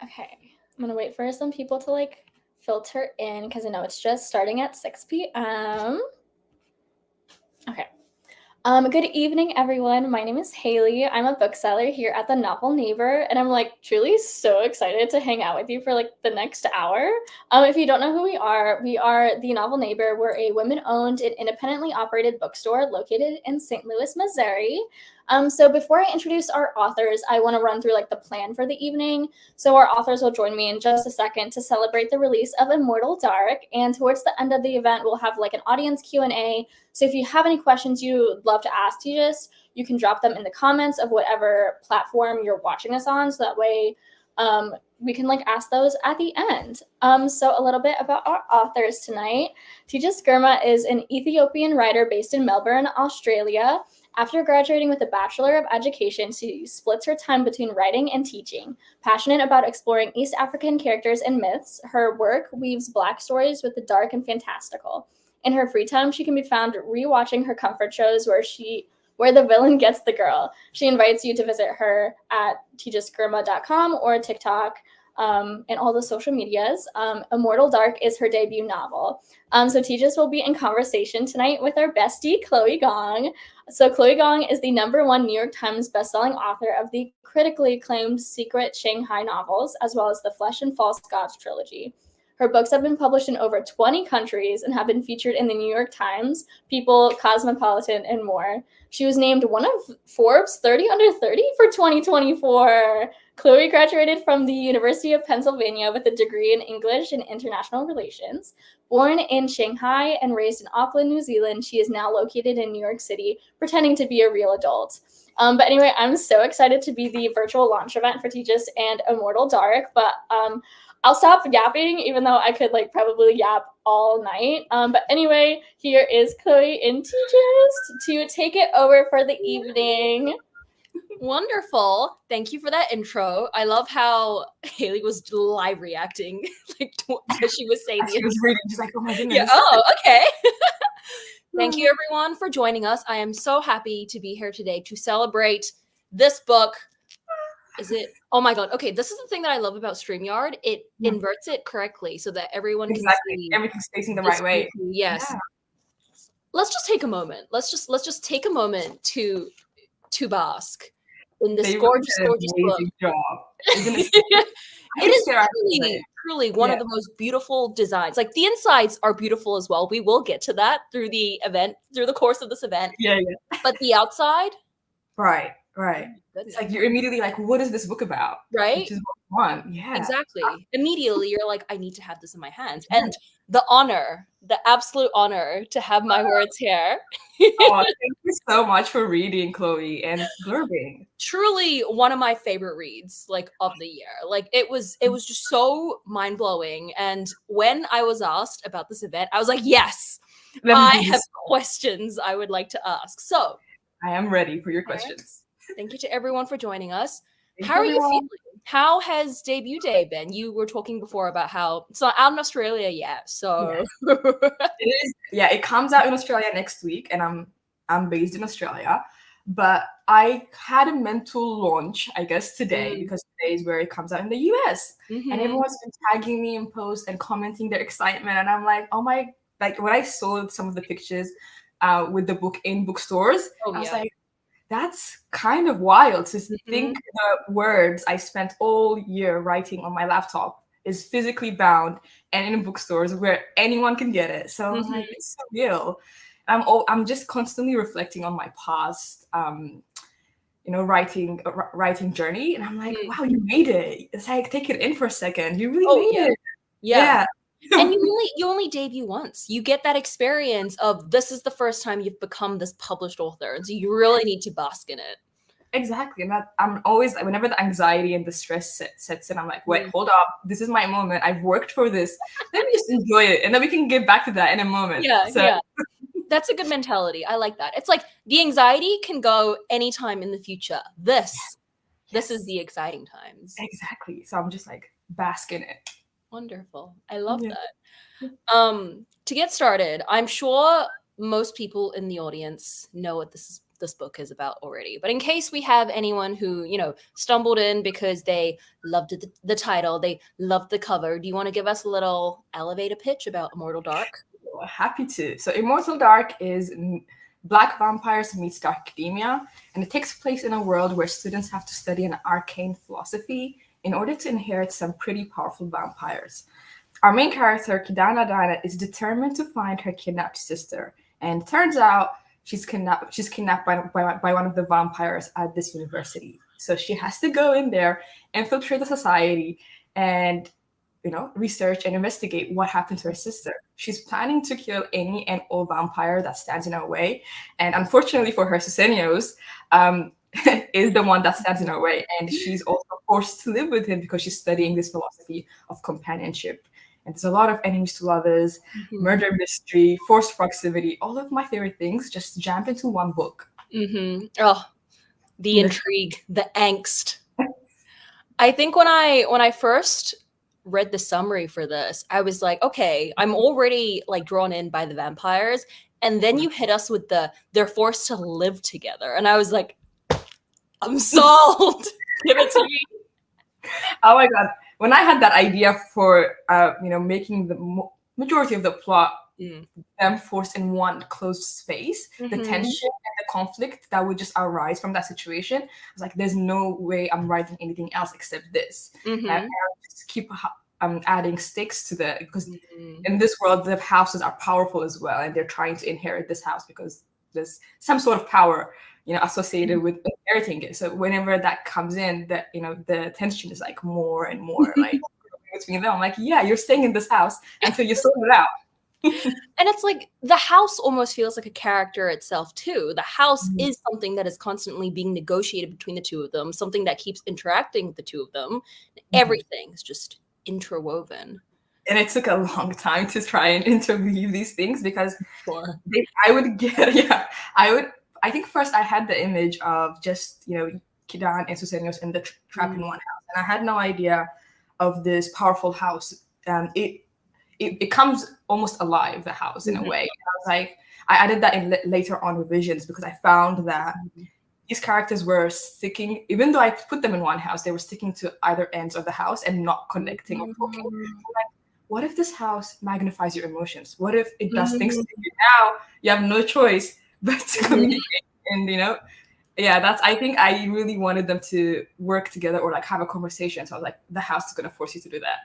Okay, I'm gonna wait for some people to like filter in because I know it's just starting at 6 p.m. Okay. Good evening, everyone. My name is Haley. I'm a bookseller here at the Novel Neighbor, and I'm like truly so excited to hang out with you for like the next hour. If you don't know who we are the Novel Neighbor. We're a women-owned and independently operated bookstore located in St. Louis, Missouri. So before I introduce our authors, I want to run through like the plan for the evening. So our authors will join me in just a second to celebrate the release of Immortal Dark, and towards the end of the event, we'll have like an audience Q&A. So if you have any questions you'd love to ask Tigest, you can drop them in the comments of whatever platform you're watching us on. So that way we can like ask those at the end. So a little bit about our authors tonight. Tigest Girma is an Ethiopian writer based in Melbourne, Australia. After graduating with a Bachelor of Education, she splits her time between writing and teaching. Passionate about exploring East African characters and myths, her work weaves Black stories with the dark and fantastical. In her free time, she can be found rewatching her comfort shows where the villain gets the girl. She invites you to visit her at tigestgirma.com or TikTok and all the social medias. Immortal Dark is her debut novel. So Tigest will be in conversation tonight with our bestie, Chloe Gong. So Chloe Gong is the #1 New York Times bestselling author of the critically acclaimed Secret Shanghai novels, as well as the Flesh and False Gods trilogy. Her books have been published in over 20 countries and have been featured in the New York Times, People, Cosmopolitan, and more. She was named one of Forbes 30 Under 30 for 2024. Chloe graduated from the University of Pennsylvania with a degree in English and International Relations. Born in Shanghai and raised in Auckland, New Zealand, she is now located in New York City, pretending to be a real adult. But anyway, I'm so excited to be the virtual launch event for Tigest and Immortal Dark, but I'll stop yapping, even though I could like probably yap all night. But anyway, here is Chloe and Tigest to take it over for the evening. Wonderful. Thank you for that intro. I love how Haley was live reacting like as she was saying she was reading. She's like, oh my goodness. Yeah. Oh, okay. Thank you everyone for joining us. I am so happy to be here today to celebrate this book. Is it? Oh my god. Okay, this is the thing that I love about StreamYard. It inverts it correctly so that everyone can see everything's facing the right way. Yes. Yeah. Let's just take a moment. Let's just take a moment to bask in this gorgeous book. Job. Isn't it? It is truly one of the most beautiful designs. Like the insides are beautiful as well. We will get to that through the course of this event. Yeah. But the outside, right. It's like you're immediately like, what is this book about? Right? Which is what you want. Yeah. Exactly. Immediately you're like, I need to have this in my hands. And the absolute honor to have my words here. Thank you so much for reading, Chloe, and blurbing. Truly one of my favorite reads like of the year. Like it was just so mind-blowing. And when I was asked about this event, I was like, yes, I have questions I would like to ask. So I am ready for your questions. Thank you to everyone for joining us. How are you feeling? How has debut day been? You were talking before about how it's not out in Australia yet, so it is. Yeah, it comes out in Australia next week, and I'm based in Australia. But I had a mental launch, I guess, today because today is where it comes out in the US, and everyone's been tagging me in posts and commenting their excitement, and I'm like, oh my! Like when I saw some of the pictures with the book in bookstores, I was like, that's kind of wild to think the words I spent all year writing on my laptop is physically bound and in bookstores where anyone can get it. So I'm like, it's surreal. I'm just constantly reflecting on my past, writing journey, and I'm like, wow, you made it. It's like, take it in for a second. You really made it. Yeah. And you only debut once. You get that experience of this is the first time you've become this published author, and so you really need to bask in it. Exactly. And I'm always like, whenever the anxiety and the stress sets in, I'm like, wait, hold up. This is my moment. I've worked for this. Let me just enjoy it, and then we can get back to that in a moment. Yeah. That's a good mentality. I like that. It's like the anxiety can go anytime in the future. This is the exciting times. Exactly. So I'm just like, bask in it. Wonderful. I love that. To get started, I'm sure most people in the audience know what this this book is about already. But in case we have anyone who, stumbled in because they loved the title, they loved the cover, do you want to give us a little elevator pitch about Immortal Dark? Happy to. So Immortal Dark is Black vampires meets dark academia, and it takes place in a world where students have to study an arcane philosophy in order to inherit some pretty powerful vampires. Our main character, Kidana Dana, is determined to find her kidnapped sister, and turns out she's kidnapped by one of the vampires at this university. So she has to go in there, infiltrate the society, and research and investigate what happened to her sister. She's planning to kill any and all vampire that stands in her way. And unfortunately for her, Susenyos is the one that stands in her way. And she's also forced to live with him because she's studying this philosophy of companionship. And there's a lot of enemies to lovers, murder mystery, forced proximity, all of my favorite things just jammed into one book. Oh, the intrigue, the angst. I think when I first read the summary for this, I was like, okay, I'm already like drawn in by the vampires, and then you hit us with they're forced to live together, and I was like, I'm sold. Give it to me. Oh my god, when I had that idea for making the majority of the plot them forced in one closed space, the tension and the conflict that would just arise from that situation, I was like, there's no way I'm writing anything else except this. And I just keep adding stakes to that, because in this world the houses are powerful as well, and they're trying to inherit this house because there's some sort of power associated with inheriting it. So whenever that comes in, that the tension is like more and more like between them. I'm like, yeah, you're staying in this house until you sort it out. And it's like the house almost feels like a character itself too. The house is something that is constantly being negotiated between the two of them, something that keeps interacting with the two of them. Everything is just interwoven. And it took a long time to try and interweave these things, because I think first I had the image of just Kidan and Susenyos in the trap in one house, and I had no idea of this powerful house. It comes almost alive, the house, in a way. And I was like, I added that in later on revisions, because I found that these characters were sticking, even though I put them in one house, they were sticking to either ends of the house and not connecting or talking. So like, what if this house magnifies your emotions? What if it does things to you? Now you have no choice but to communicate. And I think I really wanted them to work together or like have a conversation. So I was like, the house is going to force you to do that.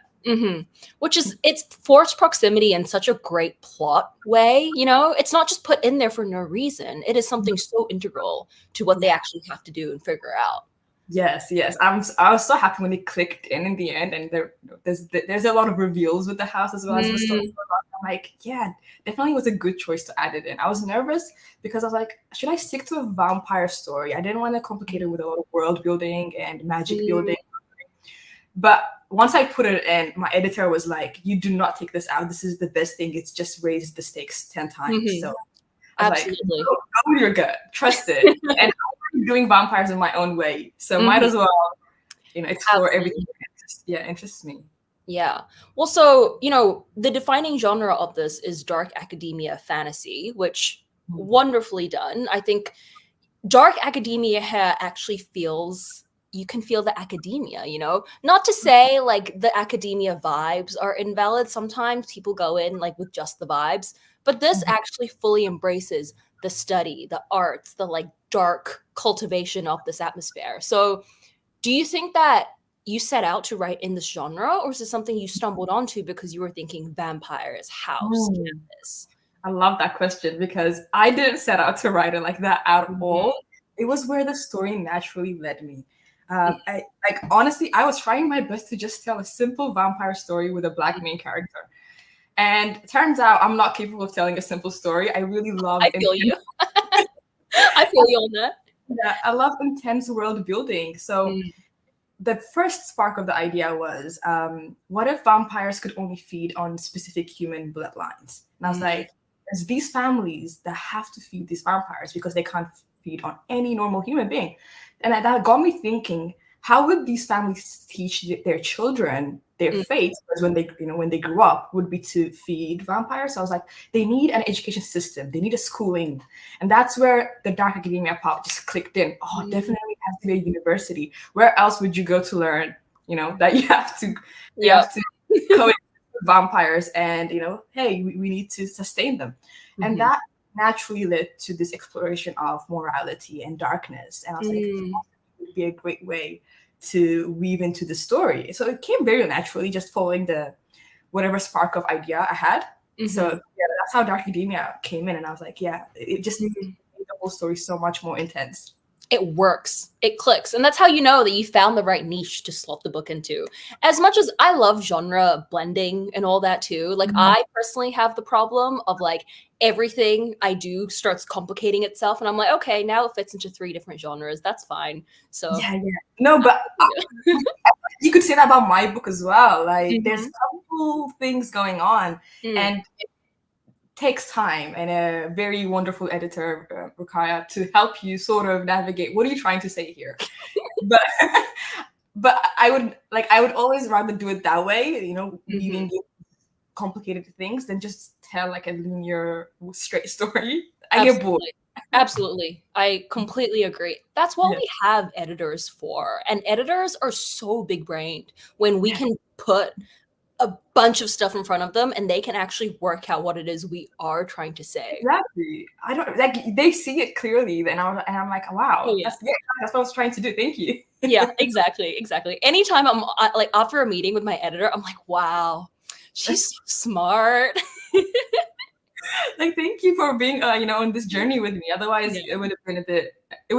Which is, it's forced proximity in such a great plot way. It's not just put in there for no reason. It is something so integral to what they actually have to do and figure out. Yes. I was so happy when it clicked in the end, and there's a lot of reveals with the house as well as the story. I'm like, yeah, definitely was a good choice to add it in. I was nervous because I was like, should I stick to a vampire story? I didn't want to complicate it with a lot of world building and magic building. But once I put it in, my editor was like, you do not take this out. This is the best thing. It's just raised the stakes 10 times. So I was absolutely. like, go with your gut. Trust it. And I'm doing vampires in my own way. So might as well, explore everything that interests me. Yeah. Well, so, the defining genre of this is dark academia fantasy, which wonderfully done. I think dark academia actually feels, you can feel the academia, not to say like the academia vibes are invalid. Sometimes people go in like with just the vibes, but this actually fully embraces the study, the arts, the like dark cultivation of this atmosphere. So do you think that you set out to write in this genre, or is this something you stumbled onto because you were thinking vampires, house, campus? I love that question, because I didn't set out to write it like that at all. It was where the story naturally led me. Honestly, I was trying my best to just tell a simple vampire story with a Black main character. And it turns out I'm not capable of telling a simple story. I really love I feel you. I feel you on that. Yeah, I love intense world building. So the first spark of the idea was, what if vampires could only feed on specific human bloodlines? And I was like, there's these families that have to feed these vampires because they can't feed on any normal human being. And that got me thinking, how would these families teach their children their fate? Because when they grew up, would be to feed vampires. So I was like, they need an education system. They need a schooling, and that's where the dark academia part just clicked in. Oh, definitely has to be a university. Where else would you go to learn? That you have to coexist with vampires, and hey, we need to sustain them, and that naturally led to this exploration of morality and darkness. And I was like, it would be a great way to weave into the story. So it came very naturally, just following the whatever spark of idea I had. So that's how Dark Academia came in, and I was like, yeah, it just made the whole story so much more intense. It works. It clicks. And that's how you know that you found the right niche to slot the book into. As much as I love genre blending and all that too, like I personally have the problem of like everything I do starts complicating itself. And I'm like, okay, now it fits into 3 different genres. That's fine. So yeah. No, but you could say that about my book as well. Like there's a couple things going on, and takes time and a very wonderful editor, Rukaya, to help you sort of navigate what are you trying to say here. but I would always rather do it that way, leaving complicated things than just tell like a linear straight story. I get bored. Absolutely. I completely agree. That's what we have editors for. And editors are so big brained when we can put a bunch of stuff in front of them and they can actually work out what it is we are trying to say. Exactly. I don't like they see it clearly, and I'm like, wow, that's what I was trying to do. Thank you. Yeah, exactly. Anytime I'm like after a meeting with my editor, I'm like, wow, she's so smart. Like, thank you for being on this journey with me. Otherwise, it would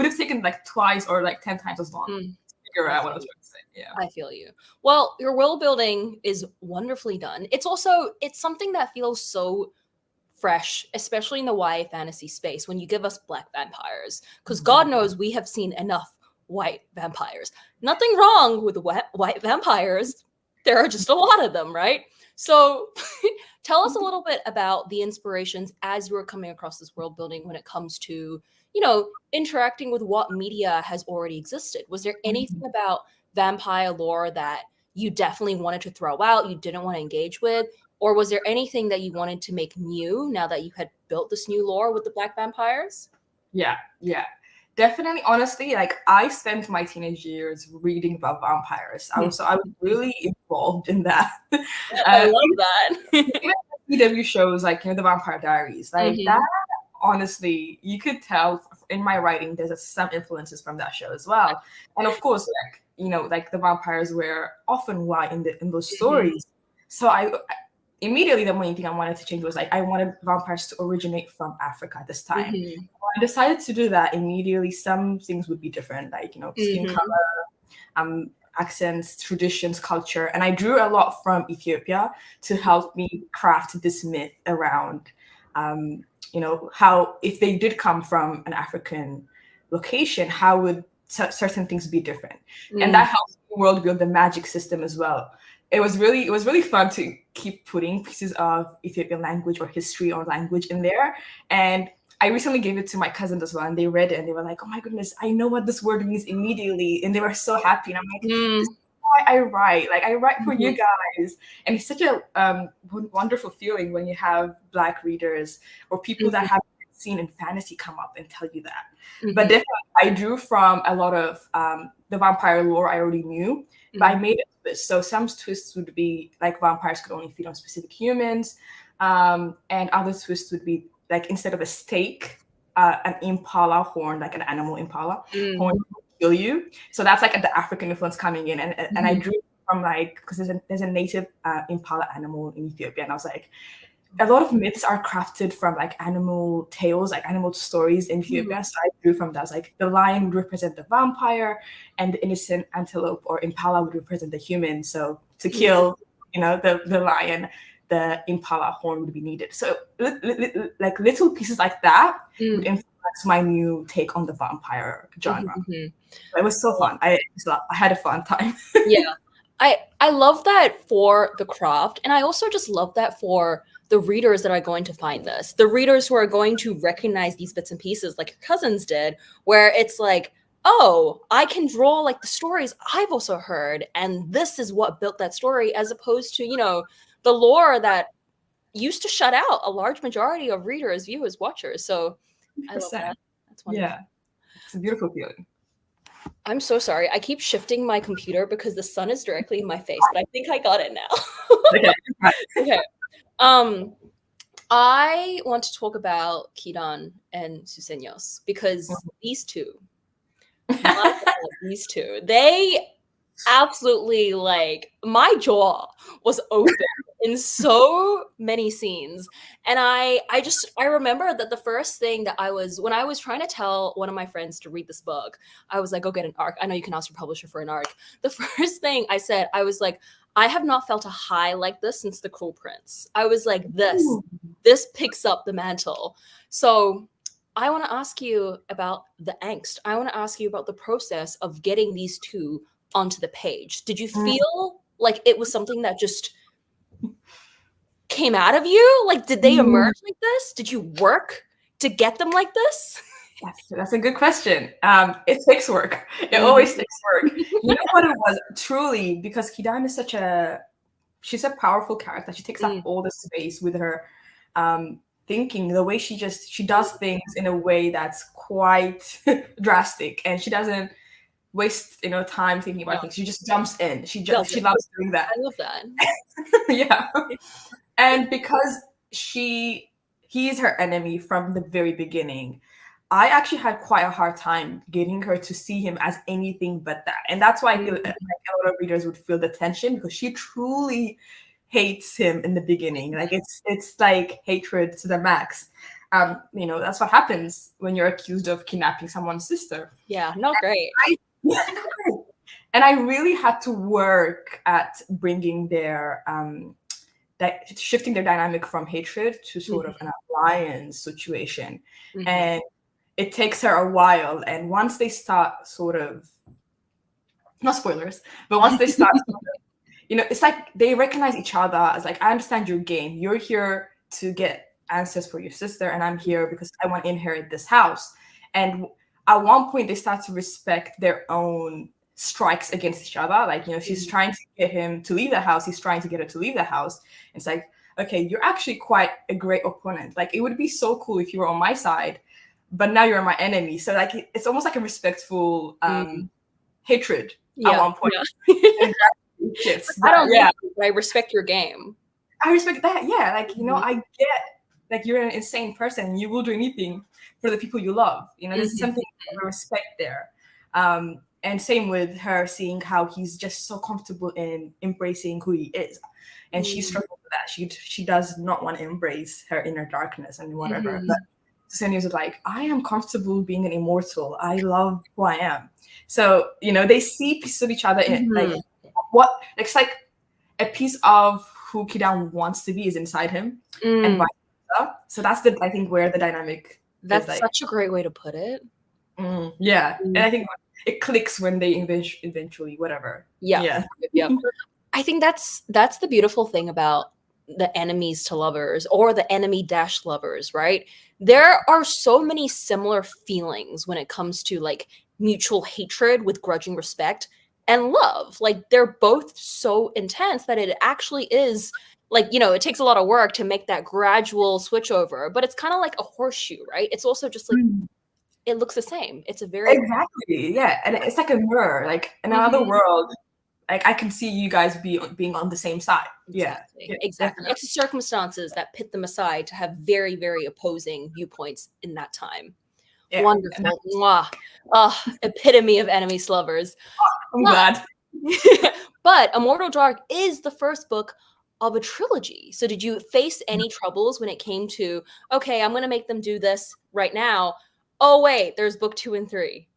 have taken like twice or like 10 times as long to figure out what I was trying to say. Yeah, I feel you. Well, your world building is wonderfully done. It's something that feels so fresh, especially in the YA fantasy space when you give us Black vampires. Because God knows we have seen enough white vampires. Nothing wrong with white vampires. There are just a lot of them, right? So tell us a little bit about the inspirations as you were coming across this world building when it comes to, interacting with what media has already existed. Was there anything about vampire lore that you definitely wanted to throw out, you didn't want to engage with? Or was there anything that you wanted to make new now that you had built this new lore with the Black vampires? Yeah. Definitely, honestly, like I spent my teenage years reading about vampires. I was really involved in that. I love that. Even CW shows like the Vampire Diaries, like that. Honestly, you could tell in my writing there's some influences from that show as well. And of course, like the vampires were often white in those stories. So I immediately the main thing I wanted to change was like I wanted vampires to originate from Africa at this time. When I decided to do that, immediately some things would be different, like skin color, accents, traditions, culture, and I drew a lot from Ethiopia to help me craft this myth around how if they did come from an African location, how would certain things be different? And that helps the world build the magic system as well. It was really fun to keep putting pieces of Ethiopian language or history or language in there. And I recently gave it to my cousins as well, and they read it and they were like, oh my goodness, I know what this word means immediately. And they were so happy. And I'm like, this is why I write. Like I write for you guys. And it's such a wonderful feeling when you have Black readers or people that have seen in fantasy come up and tell you that. But definitely I drew from a lot of the vampire lore I already knew, but I made it twist. So some twists would be like vampires could only feed on specific humans, and other twists would be like instead of a stake, an impala horn, like an animal impala horn will kill you. So that's like the African influence coming in, and I drew from like because there's a native impala animal in Ethiopia, and I was like, a lot of myths are crafted from like animal tales, like animal stories in Ethiopia. So I drew from that. Like the lion would represent the vampire, and the innocent antelope or impala would represent the human. So to kill, the lion, the impala horn would be needed. So like little pieces like that would influence my new take on the vampire genre. It was so fun. I had a fun time. Yeah, I love that for the craft, and I also just love that for the readers that are going to find this, the readers who are going to recognize these bits and pieces like your cousins did, where it's like, oh, I can draw like the stories I've also heard, and this is what built that story, as opposed to, the lore that used to shut out a large majority of readers, viewers, watchers. So I love 100%. that. That's wonderful. Yeah, it's a beautiful feeling. I'm so sorry. I keep shifting my computer because the sun is directly in my face, but I think I got it now. Okay. Okay. I want to talk about Kidan and Susenyos because these two, they absolutely, like, my jaw was open in so many scenes. And I remember that the first thing that when I was trying to tell one of my friends to read this book, I was like, go get an arc. I know you can ask your publisher for an arc. The first thing I said, I was like, I have not felt a high like this since The Cruel Prince. I was like, this picks up the mantle. So I want to ask you about the angst. I want to ask you about the process of getting these two onto the page. Did you feel like it was something that just came out of you? Like, did they emerge like this? Did you work to get them like this? That's a good question. It takes work. It always takes work. You know what it was? Truly, because Kidan is she's a powerful character. She takes up all the space with her thinking, the way she does things in a way that's quite drastic, and she doesn't waste time thinking about things. She just jumps in. She loves doing that. I love that. Yeah. And because he's her enemy from the very beginning, I actually had quite a hard time getting her to see him as anything but that. And that's why I feel like a lot of readers would feel the tension, because she truly hates him in the beginning. Like it's like hatred to the max. That's what happens when you're accused of kidnapping someone's sister. Yeah, not great. And I really had to work at bringing their shifting their dynamic from hatred to sort of an alliance situation. And it takes her a while. And once they start sort of, not spoilers, but once they start, it's like they recognize each other as like, I understand your game. You're here to get answers for your sister, and I'm here because I want to inherit this house. And at one point, they start to respect their own strikes against each other. Like, she's trying to get him to leave the house. He's trying to get her to leave the house. It's like, okay, you're actually quite a great opponent. Like, it would be so cool if you were on my side, but now you're my enemy. So like, it's almost like a respectful hatred at one point. Yeah. I respect your game. I respect that. Yeah. Like, I get, like, you're an insane person. You will do anything for the people you love. There's something of respect there. And same with her, seeing how he's just so comfortable in embracing who he is. And she struggles with that. She does not want to embrace her inner darkness and whatever. But Susenyos is like, I am comfortable being an immortal. I love who I am. So, they see pieces of each other in like it's like a piece of who Kidan wants to be is inside him. And vice versa. So that's I think where the dynamic That's is, like, such a great way to put it. Yeah. And I think it clicks when they eventually whatever. Yeah. I think that's the beautiful thing about the enemies to lovers, or the enemy dash lovers, right? There are so many similar feelings when it comes to like mutual hatred with grudging respect and love. Like, they're both so intense that it actually is like, it takes a lot of work to make that gradual switch over, but it's kind of like a horseshoe, right? It's also just like, it looks the same. It's a very exactly, yeah, and it's like a mirror. Like, in another world, like, I can see you guys being on the same side. Exactly. Yeah, Exactly. It's the circumstances that pit them aside to have very, very opposing viewpoints in that time. Yeah. Wonderful. Epitome of enemies to lovers. I'm glad. But Immortal Dark is the first book of a trilogy. So did you face any troubles when it came to, okay, I'm going to make them do this right now? Oh, wait, there's book 2 and 3.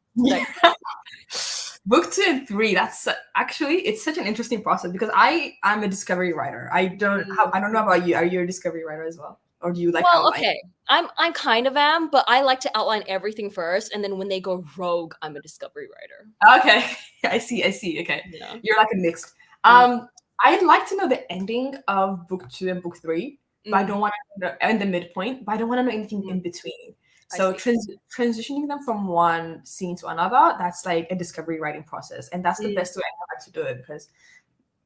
Book 2 and 3, that's actually, it's such an interesting process, because I'm a discovery writer. I don't know about you. Are you a discovery writer as well? Or do you like outline? Okay. I kind of am, but I like to outline everything first, and then when they go rogue, I'm a discovery writer. Okay. I see. Okay. Yeah. You're like a mixed. I'd like to know the ending of book 2 and book 3, but I don't want to know, and the midpoint, but I don't want to know anything in between. So transitioning them from one scene to another, that's like a discovery writing process, and that's the best way I know how to do it, because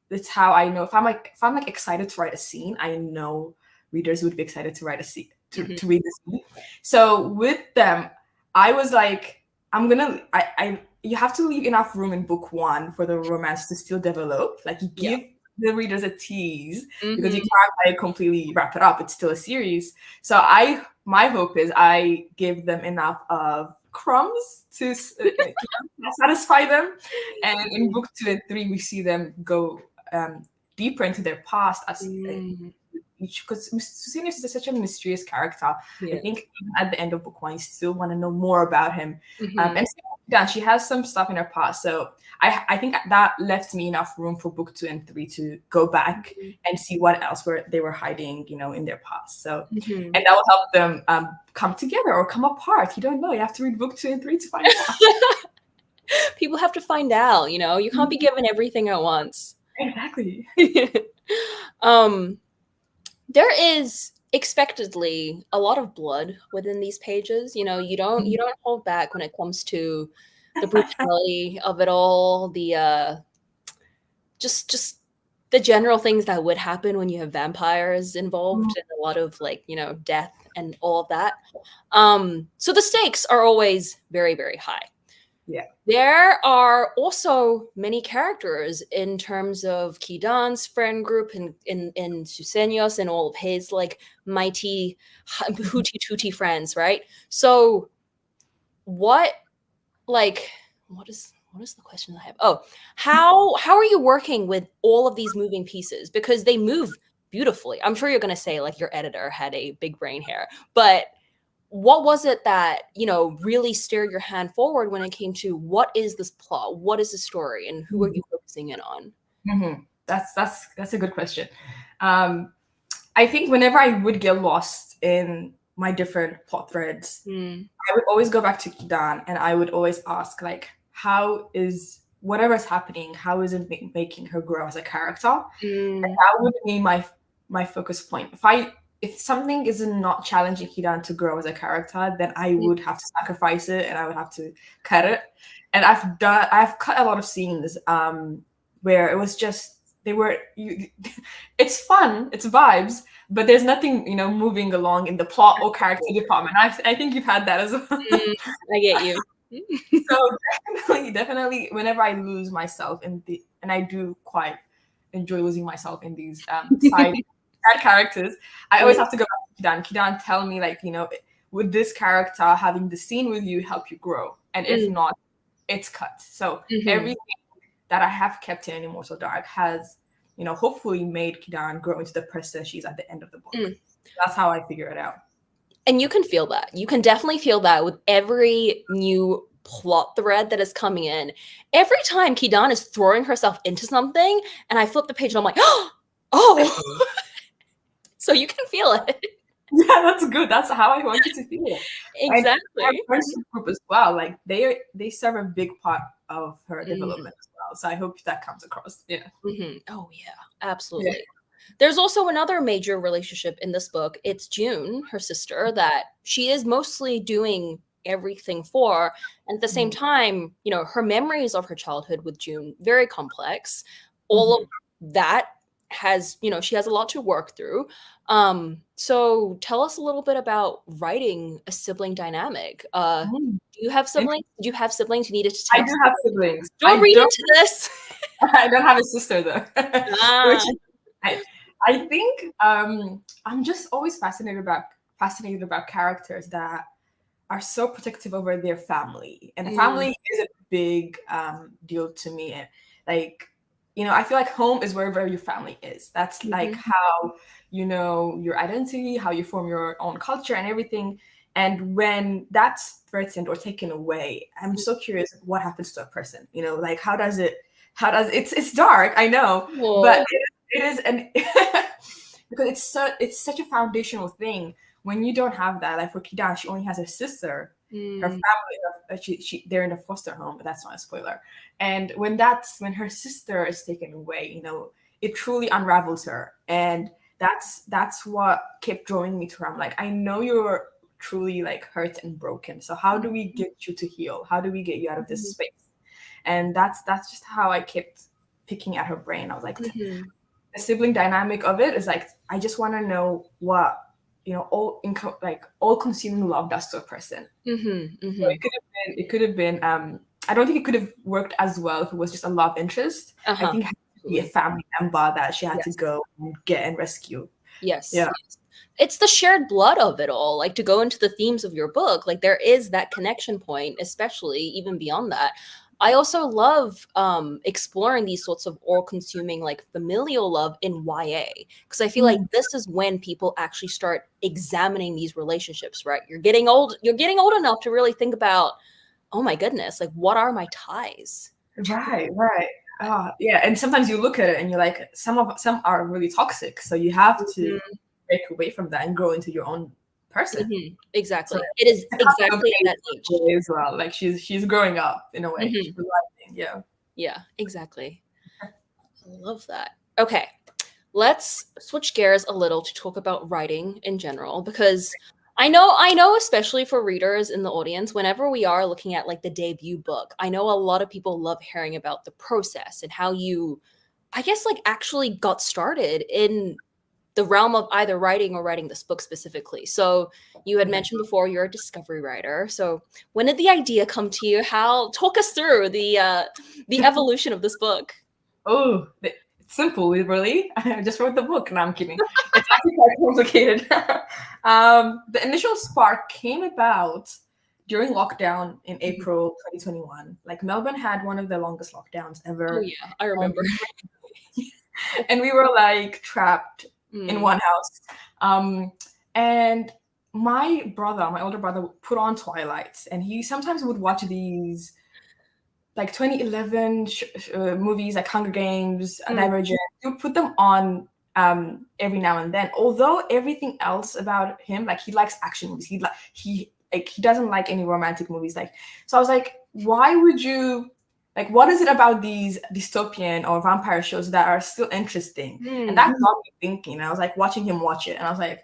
it's how I know if I'm like excited to write a scene, I know readers would be excited to write a scene to read the scene. So with them, I was like, you have to leave enough room in book one for the romance to still develop. Like, you give the readers a tease, because you can't like completely wrap it up. It's still a series. So my hope is I give them enough of crumbs to satisfy them, and in book 2 and 3 we see them go deeper into their past as each, because Susinius is such a mysterious character. I think even at the end of book 1 you still want to know more about him. And she has some stuff in her past, so I think that left me enough room for book 2 and 3 to go back and see what else they were hiding, in their past. So and that will help them come together or come apart. You don't know. You have to read book 2 and 3 to find out. People have to find out. You can't be given everything at once. Exactly. There is expectedly a lot of blood within these pages. You don't hold back when it comes to the brutality of it all, the just the general things that would happen when you have vampires involved, and a lot of death and all of that. So the stakes are always very, very high. Yeah. There are also many characters in terms of Kidan's friend group and in Susenyos and all of his mighty hooty tooty friends, right? So what is the question I have? Oh, how are you working with all of these moving pieces? Because they move beautifully. I'm sure you're going to say your editor had a big brain here, but what was it that, really steered your hand forward when it came to what is this plot? What is the story? And who are you focusing in on? That's a good question. I think whenever I would get lost in my different plot threads, I would always go back to Kidan, and I would always ask, how is whatever's happening, how is it making her grow as a character? And that would be my focus point. If something is not challenging Kidan to grow as a character, then I would have to sacrifice it, and I would have to cut it. And I've cut a lot of scenes where it was just it's fun, it's vibes, but there's nothing moving along in the plot or character department. I think you've had that as well. I get you. So definitely whenever I lose myself and I do quite enjoy losing myself in these side characters, I always have to go back to Kidan. Tell me, would this character having the scene with you help you grow? And if not, it's cut. So everything that I have kept in Immortal Dark has, hopefully made Kidan grow into the person she's at the end of the book. That's how I figure it out. And you can feel that. You can definitely feel that with every new plot thread that is coming in. Every time Kidan is throwing herself into something, and I flip the page and I'm like, oh. So you can feel it. Yeah, that's good. That's how I want you to feel it. Exactly. Our friendship group as well. They serve a big part of her development as well. So I hope that comes across. Yeah. Oh yeah, absolutely. Yeah. There's also another major relationship in this book. It's June, her sister, that she is mostly doing everything for. And at the same time, her memories of her childhood with June, very complex. All of that has, she has a lot to work through. So tell us a little bit about writing a sibling dynamic. Do you have siblings? Did you have siblings you needed to tell? I do have siblings. Don't read into this. I don't have a sister though. I think I'm just always fascinated about characters that are so protective over their family, and family is a big deal to me. I feel like home is wherever your family is. That's how your identity, how you form your own culture and everything. And when that's threatened or taken away, I'm so curious what happens to a person. How does it's dark, I know. Whoa. But it is because it's such a foundational thing. When you don't have that, like for Kidan, she only has her sister. Her family, they're in a foster home, but that's not a spoiler. And when her sister is taken away, it truly unravels her. And that's what kept drawing me to her. I'm like, I know you're truly like hurt and broken. So how do we get you to heal? How do we get you out of this space? And that's just how I kept picking at her brain. I was like, the sibling dynamic of it is like, I just want to know what, all consuming love does to a person. So it could have been I don't think it could have worked as well if it was just a love interest. I think it had to be a family member that she had to go and get and rescue. Yes. It's the shared blood of it all. Like, to go into the themes of your book, like there is that connection point, especially even beyond that. I also love exploring these sorts of all-consuming, like, familial love in YA, because I feel like this is when people actually start examining these relationships, right? You're getting old enough to really think about, oh my goodness, like, what are my ties? Right. Yeah, and sometimes you look at it and you're like, some are really toxic, so you have to break away from that and grow into your own person. Exactly. So it is exactly that age as well. Like she's growing up in a way. She's realizing, yeah, exactly. I love that. Okay, let's switch gears a little to talk about writing in general, because I know especially for readers in the audience, whenever we are looking at like the debut book, I know a lot of people love hearing about the process and how you, I guess, like actually got started in the realm of either writing or writing this book specifically. So you had mentioned before you're a discovery writer. So when did the idea come to you? Talk us through the evolution of this book. Oh, it's simple, really. I just wrote the book. No, I'm kidding. It's actually quite complicated. The initial spark came about during lockdown in April 2021. Like, Melbourne had one of the longest lockdowns ever. Oh yeah, I remember. And we were like trapped in one house. And my older brother, put on Twilight, and he sometimes would watch these like 2011 movies like Hunger Games, Divergent. He would put them on every now and then. Although everything else about him, like, he likes action movies. He doesn't like any romantic movies. Like, so I was like, why would you? Like, what is it about these dystopian or vampire shows that are still interesting? And that got me thinking. I was like watching him watch it, and I was like,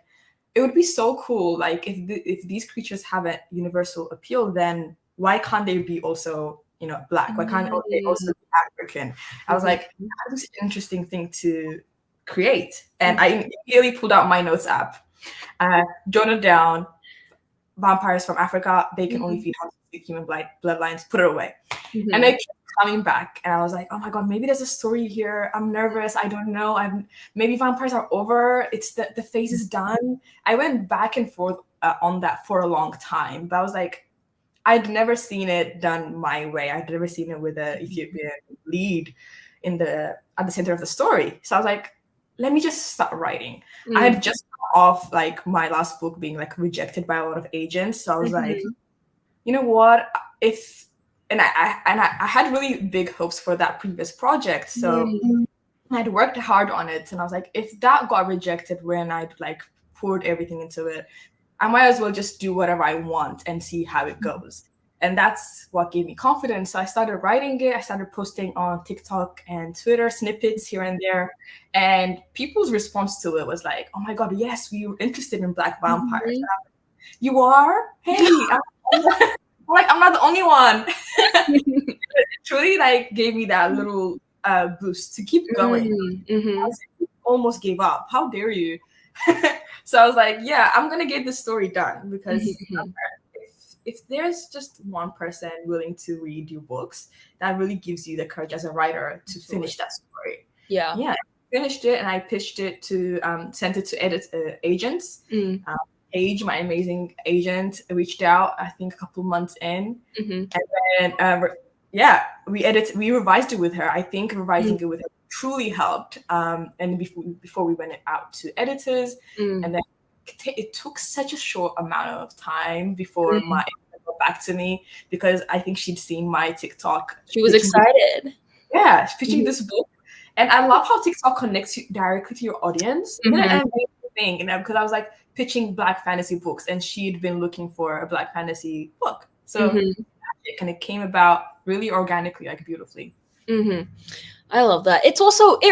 it would be so cool. Like, if these creatures have a universal appeal, then why can't they be also, Black? Why can't they also be African? I was like, that's an interesting thing to create. And I immediately pulled out my notes app, jotted down vampires from Africa. They can only feed human bloodlines. Put it away. And they kept coming back, and I was like, oh my god, maybe there's a story here. I'm nervous. I don't know. Maybe vampires are over. It's the phase is done. I went back and forth on that for a long time, but I was like, I'd never seen it done my way. I'd never seen it with an Ethiopian lead at the center of the story. So I was like, let me just start writing. I had just come off like my last book being like rejected by a lot of agents. So I was like, you know what? And I had really big hopes for that previous project. So I'd worked hard on it, and I was like, if that got rejected when I'd like poured everything into it, I might as well just do whatever I want and see how it goes. And that's what gave me confidence. So I started writing it. I started posting on TikTok and Twitter snippets here and there. And people's response to it was like, oh my God, yes, we were interested in Black vampires. You are? Hey, I'm not the only one. It truly like gave me that little boost to keep going. I almost gave up. How dare you? So I was like, yeah, I'm gonna get this story done, because if there's just one person willing to read your books, that really gives you the courage as a writer to finish that story. Yeah, I finished it, and I pitched it to sent it to agents. Paige, my amazing agent, reached out, I think a couple months in, and then we revised it with her. I think revising it with her truly helped. And before we went out to editors, and then it took such a short amount of time before my editor got back to me, because I think she'd seen my TikTok. She was excited. Yeah, pitching this book, and I love how TikTok connects you directly to your audience. It's an amazing thing, because I was like pitching Black fantasy books, and she'd been looking for a Black fantasy book. So it kind of came about really organically, like beautifully. I love that. It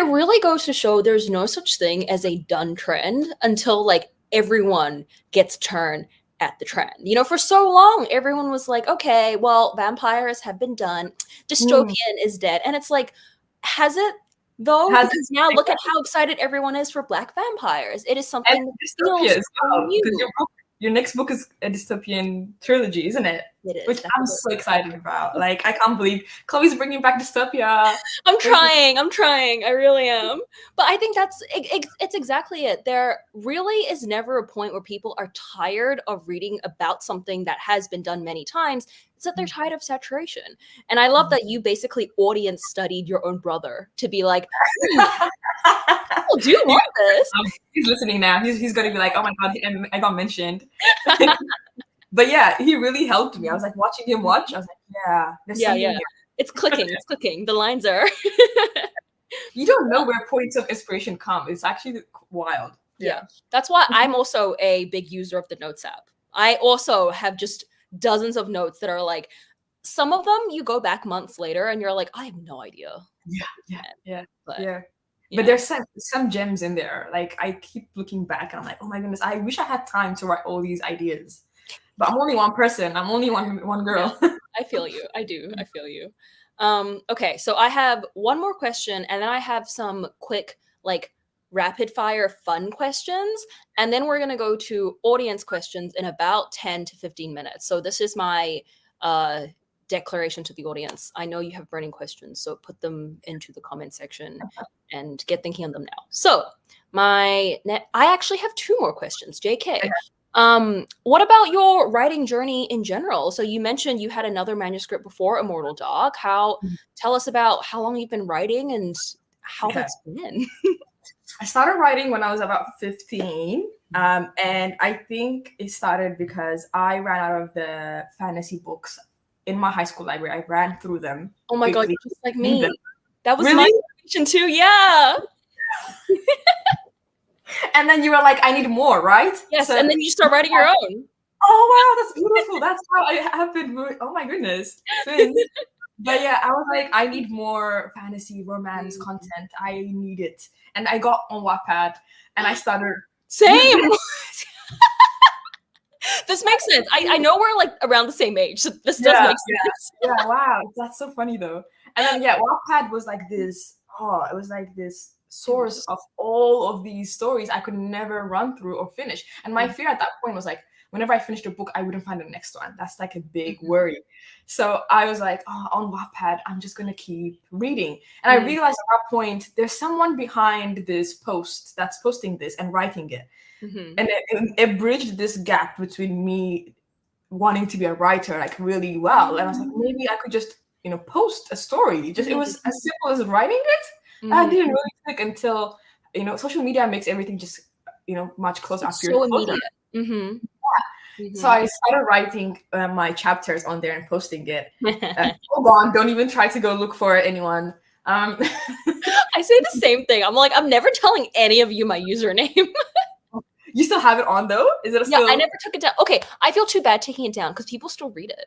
really goes to show there's no such thing as a done trend until like everyone gets turned at the trend. You know, for so long, everyone was like, okay, well, vampires have been done. Dystopian is dead. And it's like, has it though? Because now look at how excited everyone is for Black vampires. It is something that feels dystopia as well, new. because your next book is a dystopian trilogy, isn't it? It is. Which I'm so excited about. Like, I can't believe Chloe's bringing back dystopia. I'm trying. I really am. But I think it's exactly it. There really is never a point where people are tired of reading about something that has been done many times. It's that they're tired of saturation. And I love that you basically audience studied your own brother to be like, people do want this. He's listening now. He's going to be like, oh my God, I got mentioned. But yeah, he really helped me. I was like watching him watch. I was like, yeah, there's something here. It's clicking. It's clicking. The lines are. You don't know where points of inspiration come. It's actually wild. Yeah. That's why I'm also a big user of the Notes app. I also have just dozens of notes that are like, some of them you go back months later and you're like, I have no idea. But there's some gems in there. Like, I keep looking back and I'm like, oh my goodness, I wish I had time to write all these ideas. But I'm only one person. I'm only one girl. Yeah, I feel you. I do. I feel you. Okay, so I have one more question, and then I have some quick, like, rapid fire fun questions, and then we're gonna go to audience questions in about 10 to 15 minutes. So this is my declaration to the audience. I know you have burning questions, so put them into the comment section and get thinking on them now. So I actually have two more questions, JK. What about your writing journey in general? So you mentioned you had another manuscript before Immortal Dark. Tell us about how long you've been writing and how that's been. I started writing when I was about 15. And I think it started because I ran out of the fantasy books in my high school library. I ran through them. Oh my God, just like me. That was my question too. Yeah. And then you were like, I need more, right? Yes, and then you start writing your own. Oh, wow, that's beautiful. That's how I have been. Oh my goodness. But yeah, I was like, I need more fantasy, romance content. I need it. And I got on Wattpad and I started. Same. This makes sense. I know we're like around the same age. So this does make sense. Yeah, wow. That's so funny though. And then yeah, Wattpad was like this. Oh, it was like this source of all of these stories I could never run through or finish. And my fear at that point was like, whenever I finished a book, I wouldn't find the next one. That's like a big worry. So I was like, oh, on Wattpad, I'm just going to keep reading. And I realized at that point, there's someone behind this post that's posting this and writing it. And it bridged this gap between me wanting to be a writer like really well. And I was like, maybe I could just, post a story. It was as simple as writing it. I didn't really click until, social media makes everything just, much closer. So immediate. So I started writing my chapters on there and posting it. Hold on, don't even try to go look for anyone. I say the same thing. I'm like, I'm never telling any of you my username. You still have it on though? Is it still? Yeah, I never took it down. Okay, I feel too bad taking it down because people still read it.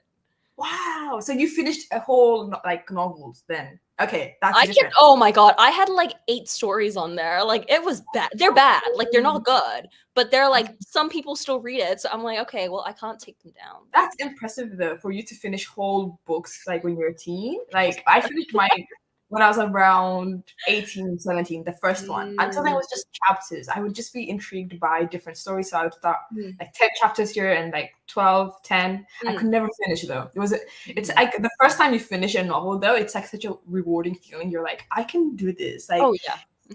Wow. So you finished a whole novels then? Okay, that's different. Oh my God, I had like 8 stories on there. Like it was bad. They're bad. Like they're not good, but they're like some people still read it. So I'm like, okay, well I can't take them down. That's impressive though, for you to finish whole books like when you're a teen. Like I finished mine when I was around 18, 17, the first one. Until then it was just chapters. I would just be intrigued by different stories. So I would start like 10 chapters here and like 12, 10. I could never finish though. It's like the first time you finish a novel though, it's like such a rewarding feeling. You're like, I can do this. Like,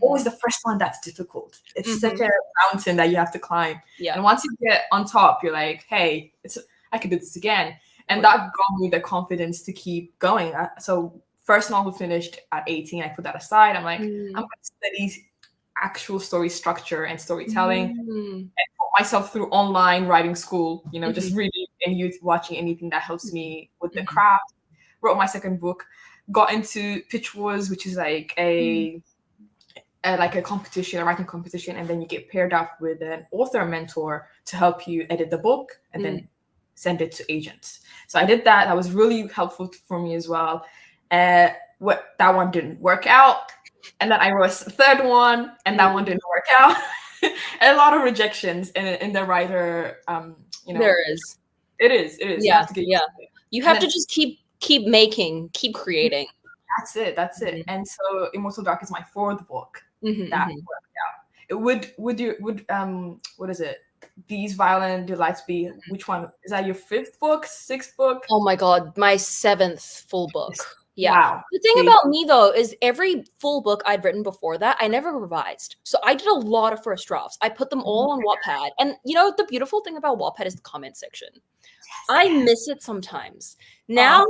always the first one that's difficult. It's such a mountain that you have to climb. Yeah. And once you get on top, you're like, hey, I can do this again. And that got me the confidence to keep going. So first novel finished at 18. I put that aside. I'm like, I'm going to study actual story structure and storytelling and put myself through online writing school, just reading and watching anything that helps me with the craft. Wrote my second book, got into Pitch Wars, which is like a competition, a writing competition. And then you get paired up with an author mentor to help you edit the book and then send it to agents. So I did that. That was really helpful for me as well. That one didn't work out, and then I wrote a third one, and that one didn't work out. And a lot of rejections in the writer There is. It is. You Yeah, have to get yeah. used to it. You And have to then- just keep making, keep creating. That's it. Mhm. And so Immortal Dark is my fourth book. Mhm, That mhm. it would what is it? These Violent Delights be which one? Is that your fifth book, sixth book? Oh my god, my 7th full book. Yeah. Wow. The thing about me though is every full book I'd written before that, I never revised. So I did a lot of first drafts. I put them all on Wattpad. And you know, the beautiful thing about Wattpad is the comment section. I miss it sometimes. Now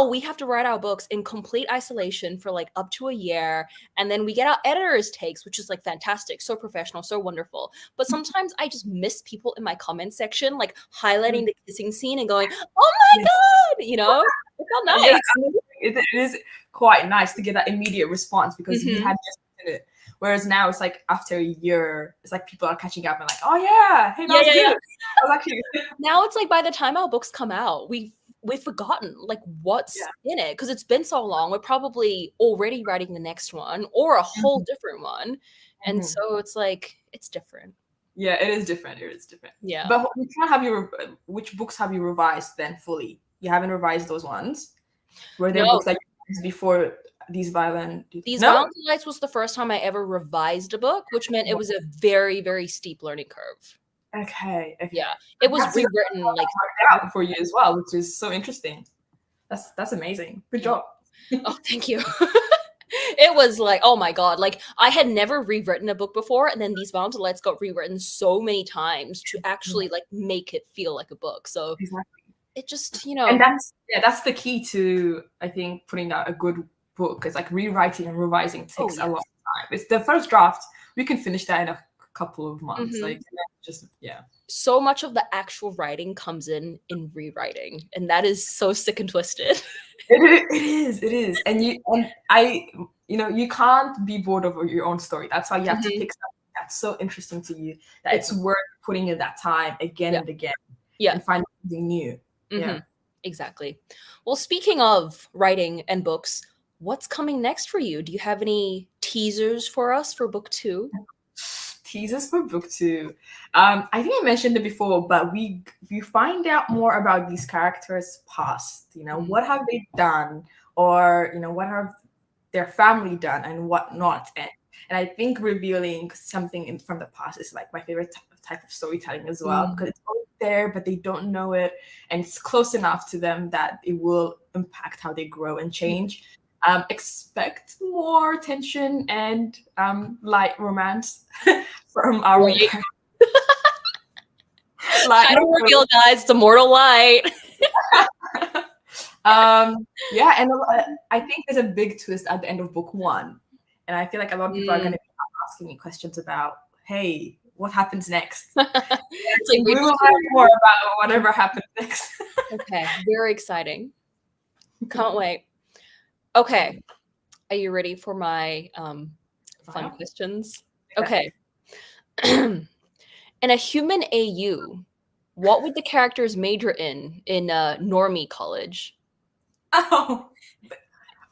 we have to write our books in complete isolation for like up to a year, and then we get our editor's takes, which is like fantastic, so professional, so wonderful. But sometimes I just miss people in my comment section, like highlighting the kissing scene and going, "Oh my god!" You know, it felt nice. Yeah, I mean, it is quite nice to get that immediate response because we had just written it. Whereas now it's like after a year, it's like people are catching up and like, oh yeah, hey, that was good. Yeah. That was actually good. Now it's like by the time our books come out, we've forgotten like what's in it because it's been so long. We're probably already writing the next one or a whole different one, and so it's like it's different. Yeah, it is different. It is different. Yeah. But which books have you revised then fully? You haven't revised those ones? Were there books that you revised before These Violent Delights was the first time I ever revised a book, which meant it was a very, very steep learning curve. Okay. Yeah. It was rewritten like out for you as well, which is so interesting. That's amazing. Good job. Oh, thank you. It was like, oh my god, like I had never rewritten a book before, and then These Violent Delights got rewritten so many times to actually like make it feel like a book. So it just, you know, and that's the key to, I think, putting out a good book. It's like rewriting and revising takes a long time. It's the first draft, we can finish that in a couple of months. Like just so much of the actual writing comes in rewriting, and that is so sick and twisted. It is. And you can't be bored of your own story. That's why you have to pick something that's so interesting to you that it's worth putting in that time again and again and find something new. Exactly. Well, speaking of writing and books, what's coming next for you? Do you have any teasers for us for book 2? Teasers for book 2. I think I mentioned it before, but we find out more about these characters' past. What have they done, or what have their family done, and what not. And I think revealing something from the past is like my favorite type of storytelling as well, because it's all there, but they don't know it, and it's close enough to them that it will impact how they grow and change. Expect more tension and light romance from our main character. Title reveal, guys. It's Immortal Light. And I think there's a big twist at the end of book 1, and I feel like a lot of people are going to be asking me questions about, hey, what happens next? It's like, we will learn more about whatever happens next. Okay, very exciting. Can't wait. Okay, are you ready for my fun questions? Okay. In a human AU, what would the characters major in normie college?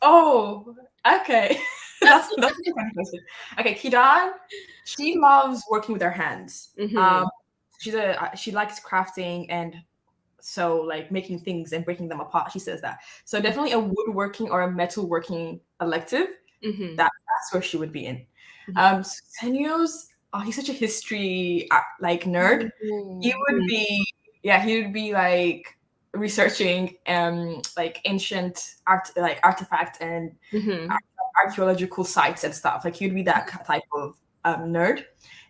Okay. That's a funny question. Okay, Kidan, she loves working with her hands. She likes crafting, and so like making things and breaking them apart. She says that. So definitely a woodworking or a metalworking elective. That's where she would be in. Senyo's, he's such a history like nerd. He would be like researching like ancient artifacts and archaeological sites and stuff. Like he'd be that type of nerd.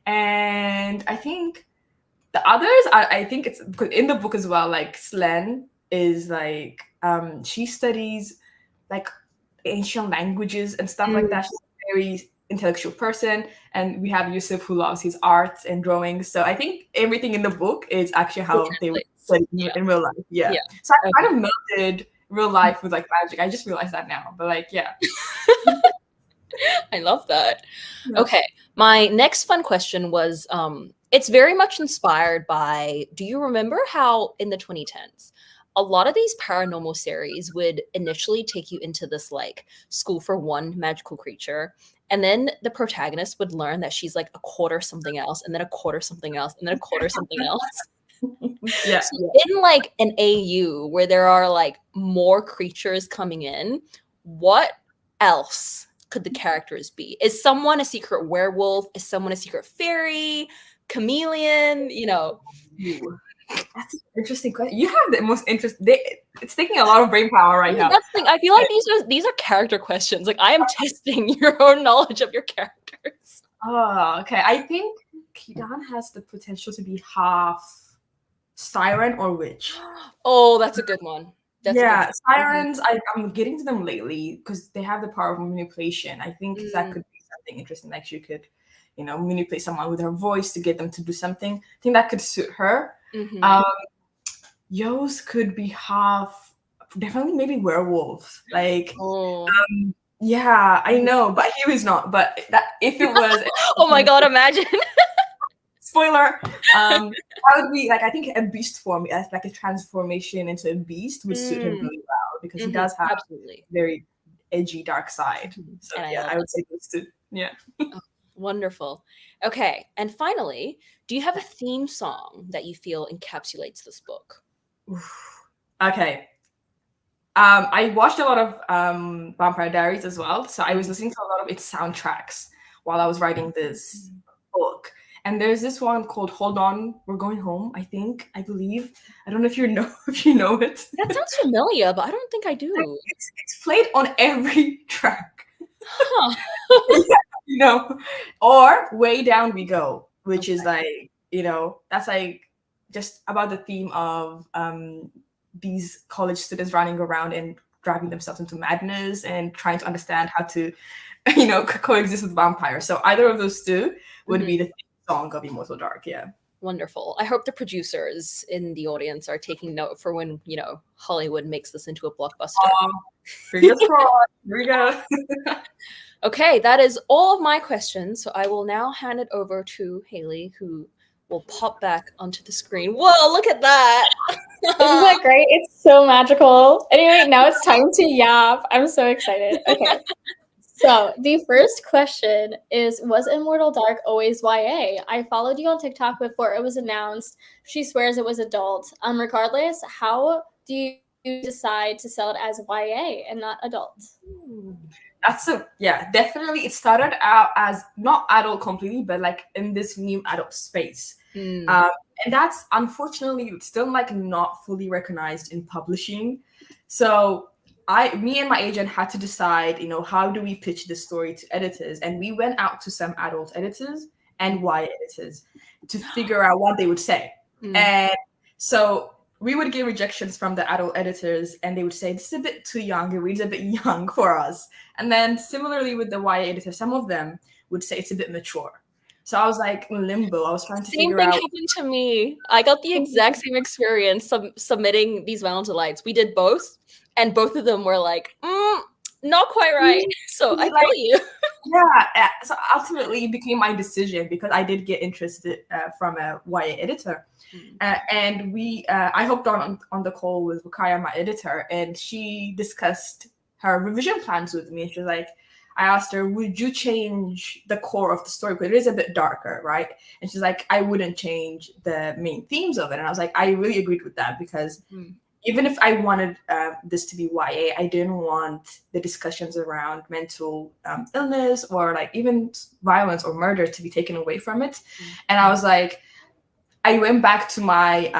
And I think the others, I think it's in the book as well. Like Slen is like she studies like ancient languages and stuff like that. She's a very intellectual person. And we have Yusuf, who loves his art and drawing. So I think everything in the book is actually how they would study in real life. Yeah. So I kind of melded real life with like magic. I just realized that now. But like, yeah. I love that. Okay. My next fun question was it's very much inspired by, do you remember how in the 2010s, a lot of these paranormal series would initially take you into this like school for one magical creature, and then the protagonist would learn that she's like a quarter something else, and then a quarter something else, and then a quarter something else. Yeah. So in like an AU where there are like more creatures coming in, what else could the characters be? Is someone a secret werewolf? Is someone a secret fairy? Chameleon? You know. Ooh, that's an interesting question. You have the most interest. It's taking a lot of brain power right now. That's the thing. I feel like these are character questions. Like I am testing your own knowledge of your characters. Oh, okay. I think Kidan has the potential to be half siren or witch. Oh, that's a good one. That's a good Yeah, one. sirens. I'm getting to them lately because they have the power of manipulation. I think that could be something interesting. Like she could, manipulate someone with her voice to get them to do something. I think that could suit her. Yos could be half, definitely maybe werewolves. Like, yeah, I know, but he was not. But that if it was, oh my god, imagine. spoiler, that would be like I think a beast form, like a transformation into a beast would suit him really well because he does have very edgy dark side. So yeah, I would say those two. Yeah. Wonderful. Okay, and finally, do you have a theme song that you feel encapsulates this book? Okay. I watched a lot of Vampire Diaries as well, so I was listening to a lot of its soundtracks while I was writing this book. And there's this one called "Hold On, We're Going Home." I believe. I don't know if you know it. That sounds familiar, but I don't think I do. It's played on every track. Huh. Or "Way Down We Go," which is like that's like just about the theme of these college students running around and driving themselves into madness and trying to understand how to coexist with vampires. So either of those two would be the theme song of Immortal Dark. Yeah. Wonderful. I hope the producers in the audience are taking note for when Hollywood makes this into a blockbuster. Fingers crossed. Here we go. Okay, that is all of my questions. So I will now hand it over to Haley, who will pop back onto the screen. Whoa, look at that. Isn't that great? It's so magical. Anyway, now it's time to yap. I'm so excited. Okay. So the first question is, was Immortal Dark always YA? I followed you on TikTok before it was announced. She swears it was adult. Regardless, how do you decide to sell it as YA and not adult? Definitely. It started out as not adult completely, but like in this new adult space. And that's unfortunately still like not fully recognized in publishing. So me and my agent had to decide, how do we pitch this story to editors? And we went out to some adult editors and YA editors to figure out what they would say. And so we would get rejections from the adult editors, and they would say, this is a bit too young, it reads a bit young for us. And then similarly with the YA editors, some of them would say it's a bit mature. So I was like in limbo. I was trying to figure out. Same thing happened to me. I got the exact same experience submitting these Valentine Lights. We did both, and both of them were like, not quite right. So I feel you. Yeah. So ultimately it became my decision because I did get interested from a YA editor. And I hopped on the call with Rukaya, my editor, and she discussed her revision plans with me. And she was like, I asked her, would you change the core of the story? Because it is a bit darker, right? And she's like, I wouldn't change the main themes of it. And I was like, I really agreed with that because even if I wanted this to be YA, I didn't want the discussions around mental illness or like even violence or murder to be taken away from it. And I was like, I went back to my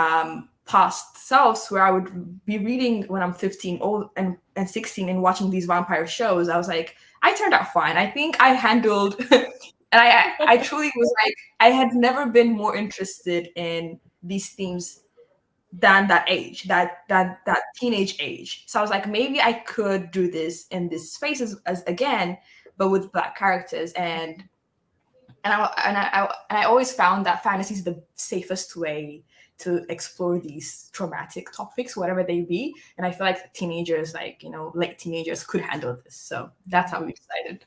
past selves where I would be reading when I'm 15 and 16 and watching these vampire shows. I was like, I turned out fine. I think I handled, and I truly was like, I had never been more interested in these themes than that age, that teenage age. So I was like, maybe I could do this in this space as again, but with Black characters. And I always found that fantasy is the safest way to explore these traumatic topics, whatever they be. And I feel like teenagers, like, late teenagers could handle this. So that's how we decided.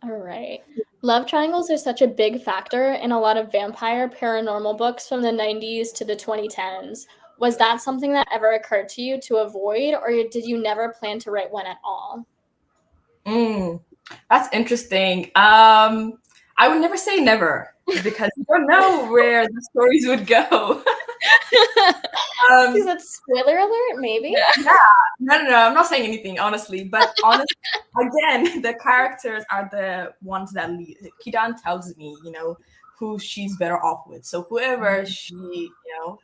All right. Love triangles are such a big factor in a lot of vampire paranormal books from the 90s to the 2010s. Was that something that ever occurred to you to avoid, or did you never plan to write one at all? That's interesting. I would never say never. because you don't know where the stories would go. Is that spoiler alert? Maybe. Yeah. No, I'm not saying anything, honestly. But honestly, again, the characters are the ones that lead. Kidan tells me, who she's better off with. So whoever she,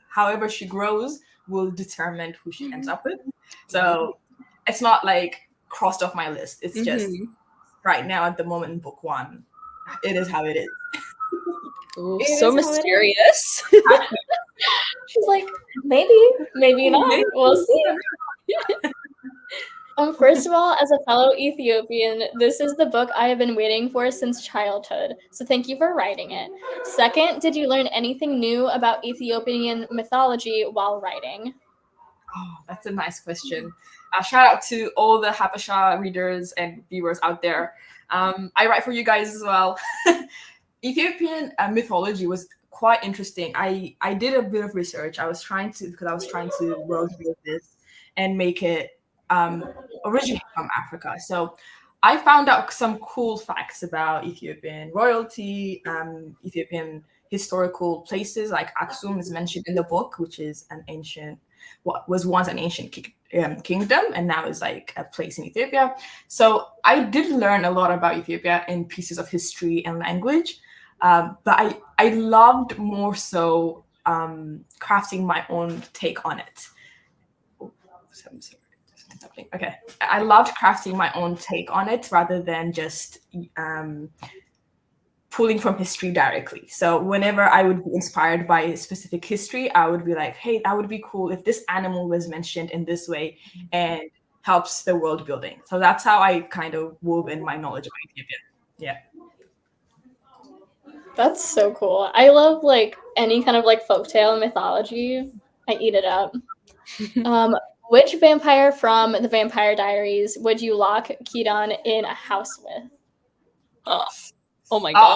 however she grows will determine who she ends up with. So it's not like crossed off my list. It's just right now at the moment in book 1, it is how it is. Ooh, It so is how it is. mysterious. She's like, maybe not. Maybe. We'll see. First of all, as a fellow Ethiopian, this is the book I have been waiting for since childhood. So thank you for writing it. Second, did you learn anything new about Ethiopian mythology while writing? Oh, that's a nice question. Shout out to all the Habesha readers and viewers out there. I write for you guys as well. Ethiopian mythology was quite interesting. I did a bit of research. I was trying to world build this and make it originate from Africa. So I found out some cool facts about Ethiopian royalty, Ethiopian historical places like Aksum is mentioned in the book, which is what was once an ancient kingdom and now is like a place in Ethiopia. So I did learn a lot about Ethiopia in pieces of history and language, but I loved more so crafting my own take on it. Oh, I'm sorry. Okay, I loved crafting my own take on it rather than just pulling from history directly. So whenever I would be inspired by a specific history, I would be like, hey, that would be cool if this animal was mentioned in this way and helps the world building. So that's how I kind of wove in my knowledge about Ethiopia. Yeah. That's so cool. I love like any kind of like folktale mythology. I eat it up. Which vampire from the Vampire Diaries would you lock Kidan in a house with? Oh my god.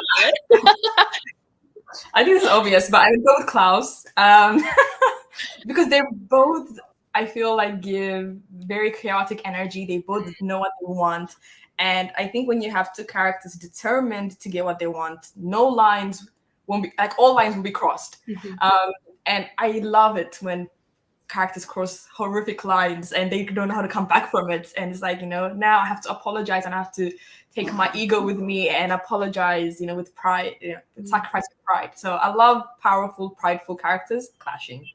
I think it's obvious, but I would go with Klaus. Because they're both, I feel like, give very chaotic energy. They both know what they want. And I think when you have two characters determined to get what they want, no lines won't be, like all lines will be crossed. And I love it when characters cross horrific lines and they don't know how to come back from it. And it's like, now I have to apologize and I have to take my ego with me and apologize, with pride, sacrifice with pride. So I love powerful, prideful characters clashing.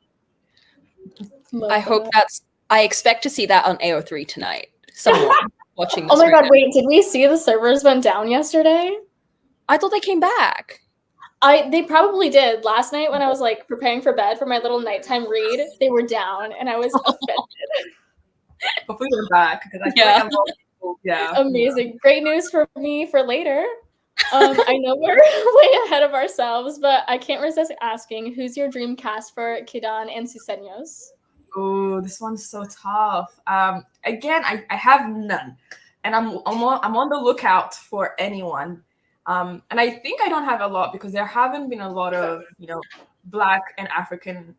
I expect to see that on AO3 tonight. Someone watching this. Oh my god, wait, did we see the servers went down yesterday? I thought they came back. They probably did. Last night when I was like preparing for bed for my little nighttime read, they were down and I was offended. Hopefully they're back because I feel like yeah. Amazing. Great news for me for later. I know we're way ahead of ourselves, but I can't resist asking, who's your dream cast for Kidan and Suseños? Oh, this one's so tough. Again, I have none, and I'm on the lookout for anyone. And I think I don't have a lot because there haven't been a lot of Black and African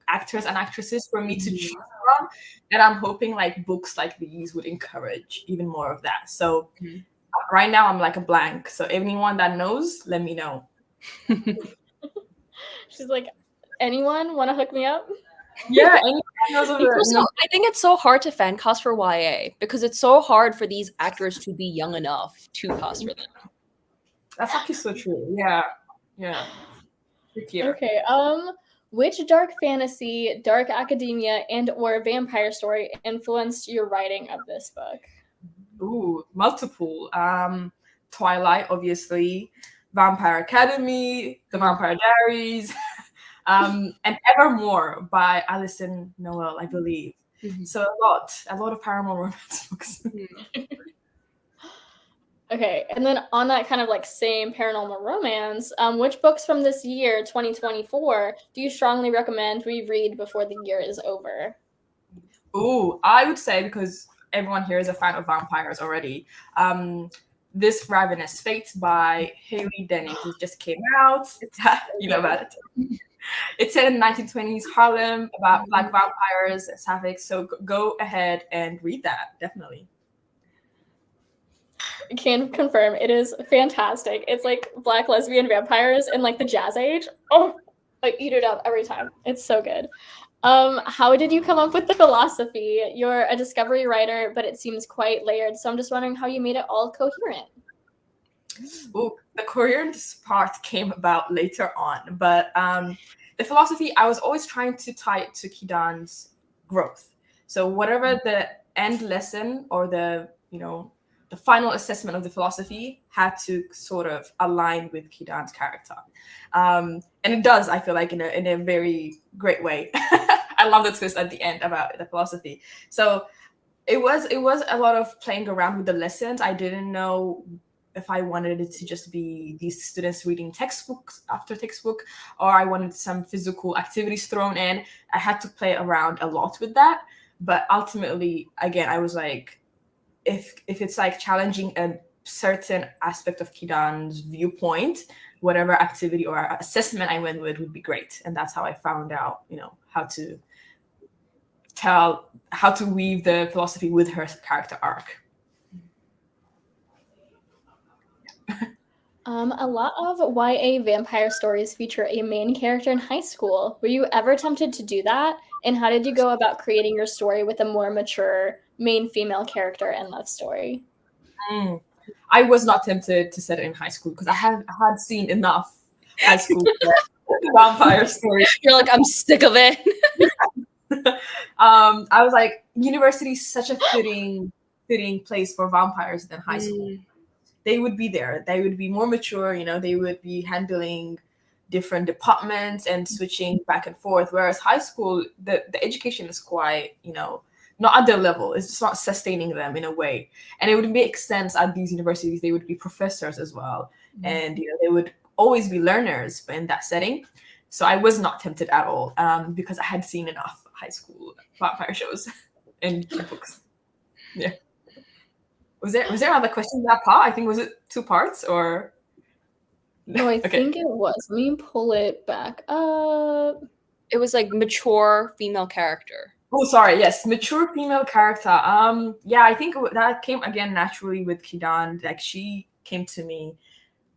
actors and actresses for me to choose from, and I'm hoping like books like these would encourage even more of that. So right now I'm like a blank. So anyone that knows, let me know. She's like, anyone want to hook me up? Yeah, anyone knows of it. I think it's so hard to fan cast for YA because it's so hard for these actors to be young enough to cast for them. That's actually so true. Yeah. Okay. Which dark fantasy, dark academia, and/or vampire story influenced your writing of this book? Ooh, multiple. Twilight, obviously, Vampire Academy, The Vampire Diaries, and Evermore by Alison Noel, I believe. So a lot of paranormal romance books. Okay, and then on that kind of like same paranormal romance, which books from this year, 2024, do you strongly recommend we read before the year is over? Ooh, I would say, because everyone here is a fan of vampires already, This Ravenous Fate by Haley Denning, who just came out. You know about it. It's set in 1920s Harlem about Black vampires and sapphics. So go ahead and read that, definitely. can confirm it is fantastic. It's like Black lesbian vampires in like the Jazz Age. Oh, I eat it up every time. It's so good. How did you come up with the philosophy? You're a discovery writer, but it seems quite layered. So I'm just wondering how you made it all coherent. Well, the coherent part came about later on, but the philosophy, I was always trying to tie it to Kidan's growth. So whatever the end lesson or the final assessment of the philosophy had to sort of align with Kidan's character, and it does. I feel like in a very great way. I love the twist at the end about the philosophy. So it was a lot of playing around with the lessons. I didn't know if I wanted it to just be these students reading textbooks after textbook, or I wanted some physical activities thrown in. I had to play around a lot with that. But ultimately, again, I was like, if it's like challenging a certain aspect of Kidan's viewpoint, whatever activity or assessment I went with would be great. And that's how I found out, how to weave the philosophy with her character arc. A lot of YA vampire stories feature a main character in high school. Were you ever tempted to do that? And how did you go about creating your story with a more mature main female character and love story? I was not tempted to set it in high school because I had seen enough high school vampire stories. You're like, I'm sick of it. I was like, university is such a fitting place for vampires than high school. They would be there. They would be more mature, they would be handling different departments and switching back and forth. Whereas high school, the education is quite, not at their level. It's just not sustaining them in a way. And it would make sense at these universities, they would be professors as well. And, they would always be learners in that setting. So I was not tempted at all because I had seen enough high school vampire shows and books. Yeah. Was there another question in that part? I think, was it 2 parts or? No, I think it was. Let me pull it back up. It was like mature female character. Oh, sorry. Yes, mature female character. Yeah, I think that came again naturally with Kidan. Like she came to me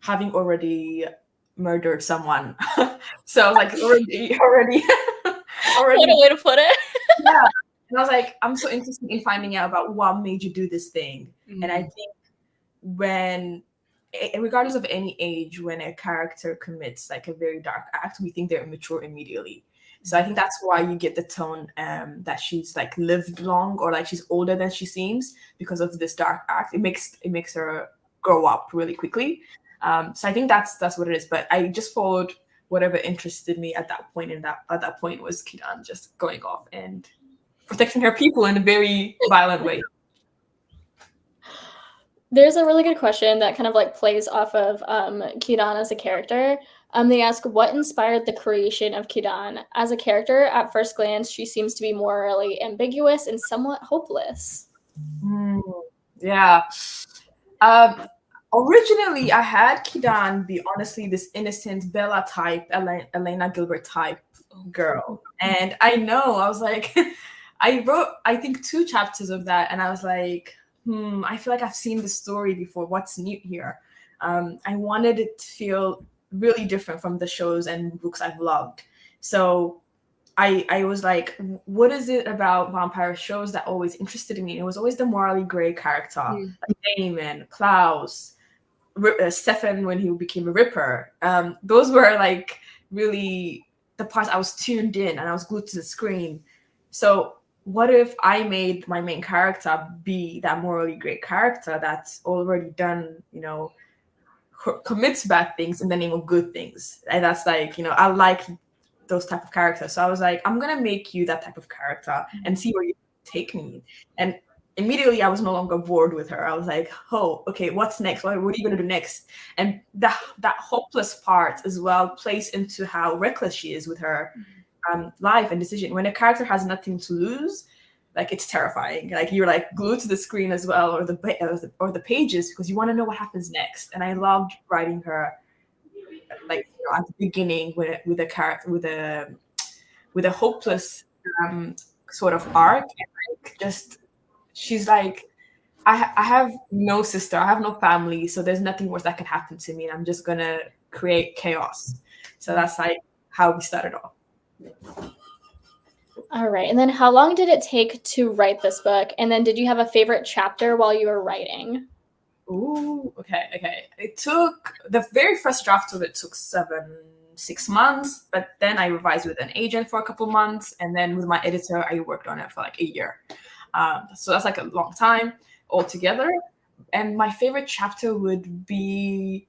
having already murdered someone. So I was like, already. What a way to put it. Yeah. And I was like, I'm so interested in finding out about what made you do this thing. And I think regardless of any age, when a character commits like a very dark act, we think they're mature immediately. So I think that's why you get the tone that she's like lived long or like she's older than she seems because of this dark act. It makes her grow up really quickly. So I think that's what it is. But I just followed whatever interested me at that point. And at that point was Kidan just going off and protecting her people in a very violent way. There's a really good question that kind of like plays off of Kidan as a character. They ask, what inspired the creation of Kidan? As a character, at first glance, she seems to be morally ambiguous and somewhat hopeless. Yeah. Originally, I had Kidan be honestly this innocent Bella type, Elena Gilbert type girl. And I was like, I wrote, I think 2 chapters of that. And I was like, I feel like I've seen this story before. What's new here? I wanted it to feel really different from the shows and books I've loved. So I was like, what is it about vampire shows that always interested me? And it was always the morally gray character, like Damon, Klaus, Stefan when he became a Ripper. Those were like really the parts I was tuned in and I was glued to the screen. So what if I made my main character be that morally great character that's already done, commits bad things in the name of good things? And that's like, I like those type of characters. So I was like, I'm going to make you that type of character and see where you take me. And immediately I was no longer bored with her. I was like, oh, okay, what's next? What are you going to do next? And that hopeless part as well plays into how reckless she is with her life and decision. When a character has nothing to lose, like it's terrifying. Like you're like glued to the screen as well, or the pages, because you want to know what happens next. And I loved writing her like at the beginning with a character with a hopeless sort of arc, and like just she's like I have no sister, I have no family, so there's nothing worse that can happen to me, and I'm just gonna create chaos. So that's like how we started off. All right. And then how long did it take to write this book? And then did you have a favorite chapter while you were writing? Ooh, okay. It took the very first draft of it took 6 months, but then I revised with an agent for a couple months, and then with my editor, I worked on it for like a year. So that's like a long time altogether. And my favorite chapter would be,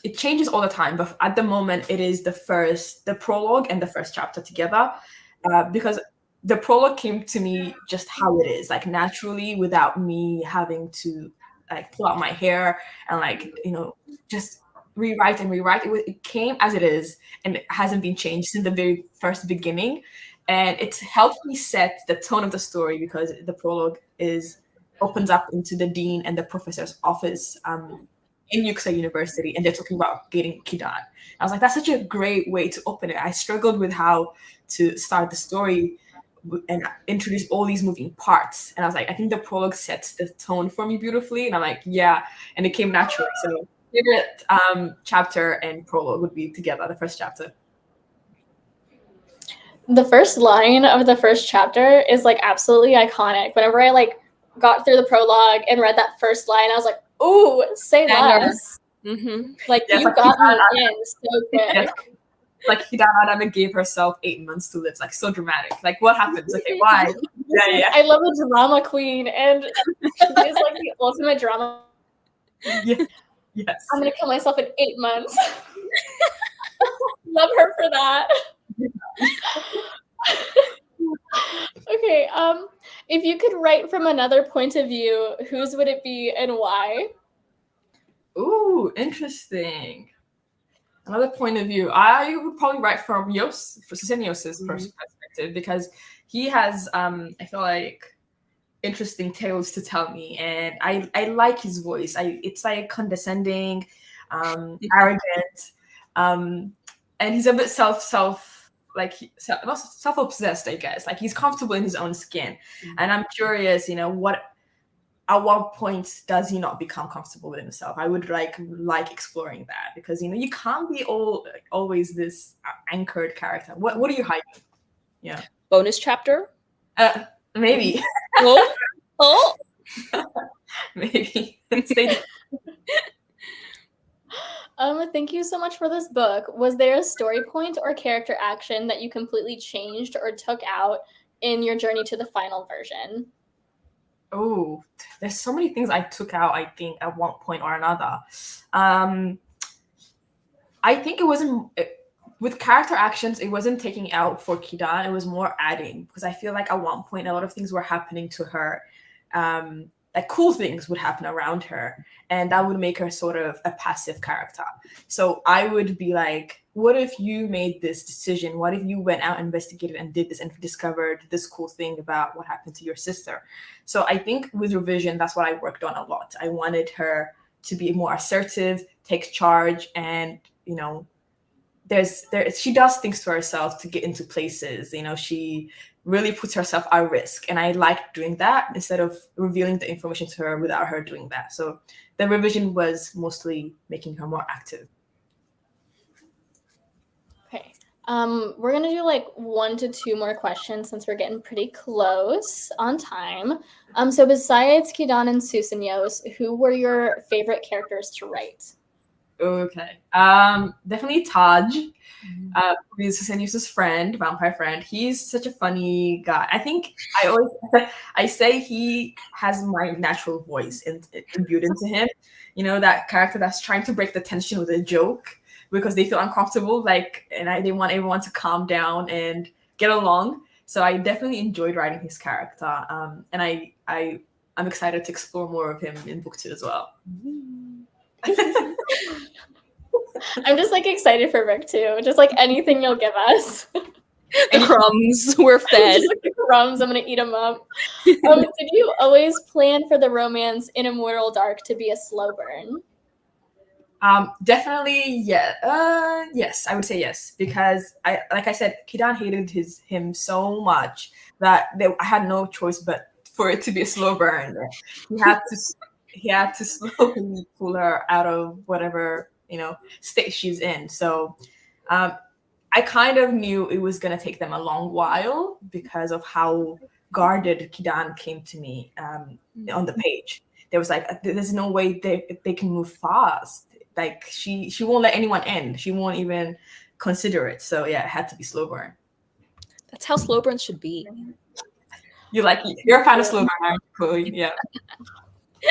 it changes all the time, but at the moment, it is the prologue and the first chapter together, because the prologue came to me just how it is, like naturally, without me having to like pull out my hair and like just rewrite and rewrite. It came as it is, and it hasn't been changed since the very first beginning. And it's helped me set the tone of the story because the prologue opens up into the dean and the professor's office in Yuxa University, and they're talking about getting Kidan. I was like, that's such a great way to open it. I struggled with how to start the story and introduce all these moving parts. And I was like, I think the prologue sets the tone for me beautifully. And I'm like, yeah. And it came naturally. So favorite chapter and prologue would be together, the first chapter. The first line of the first chapter is like absolutely iconic. Whenever I like got through the prologue and read that first line, I was like, ooh, say less. Mm-hmm. Like you got me in so quick. Yes. Like Hidana gave herself 8 months to live. Like so dramatic. Like what happens? Okay, why? Yeah. I love a drama queen, and she is like the ultimate drama. Yes. I'm gonna kill myself in 8 months. Love her for that. Okay. If you could write from another point of view, whose would it be and why? Ooh, interesting. Another point of view, I would probably write from Susenios's perspective, because he has, I feel like, interesting tales to tell me, and I like his voice. It's like condescending, arrogant, and he's a bit self-obsessed, I guess. Like he's comfortable in his own skin, and I'm curious, at what point does he not become comfortable with himself? I would like exploring that, because you can't be always this anchored character. What are you hiding? Yeah. Bonus chapter? Maybe. Oh. Maybe. Thank you so much for this book. Was there a story point or character action that you completely changed or took out in your journey to the final version? Oh, there's so many things I took out, I think, at one point or another. I think it wasn't with character actions, it wasn't taking out for Kidan, it was more adding, because I feel like at one point a lot of things were happening to her. Like cool things would happen around her, and that would make her sort of a passive character. So I would be like, what if you made this decision? What if you went out, investigated, and did this, and discovered this cool thing about what happened to your sister? So I think with revision, that's what I worked on a lot. I wanted her to be more assertive, take charge, and she does things to herself to get into places. She really puts herself at risk, and I like doing that instead of revealing the information to her without her doing that. So the revision was mostly making her more active. Okay. We're gonna do like 1 to 2 more questions since we're getting pretty close on time. So besides Kidan and Susenios, who were your favorite characters to write? Okay. Definitely Taj. He's Susenius' friend, vampire friend. He's such a funny guy. I think I say he has my natural voice imbued into him. That character that's trying to break the tension with a joke because they feel uncomfortable, they want everyone to calm down and get along. So I definitely enjoyed writing his character. And I'm excited to explore more of him in book 2 as well. I'm just excited for book 2. Just anything you'll give us. The crumbs we're fed. Just the crumbs, I'm gonna eat them up. Did you always plan for the romance in Immortal Dark to be a slow burn? Definitely, yeah. Yes, I would say yes, because like I said, Kidan hated him so much that I had no choice but for it to be a slow burn. He had to slowly pull her out of whatever state she's in. So I kind of knew it was gonna take them a long while because of how guarded Kidan came to me on the page. There was like, there's no way they can move fast. Like she won't let anyone in. She won't even consider it. So yeah, it had to be slow burn. That's how slow burns should be. You're a fan of slow burn, Chloe. Yeah.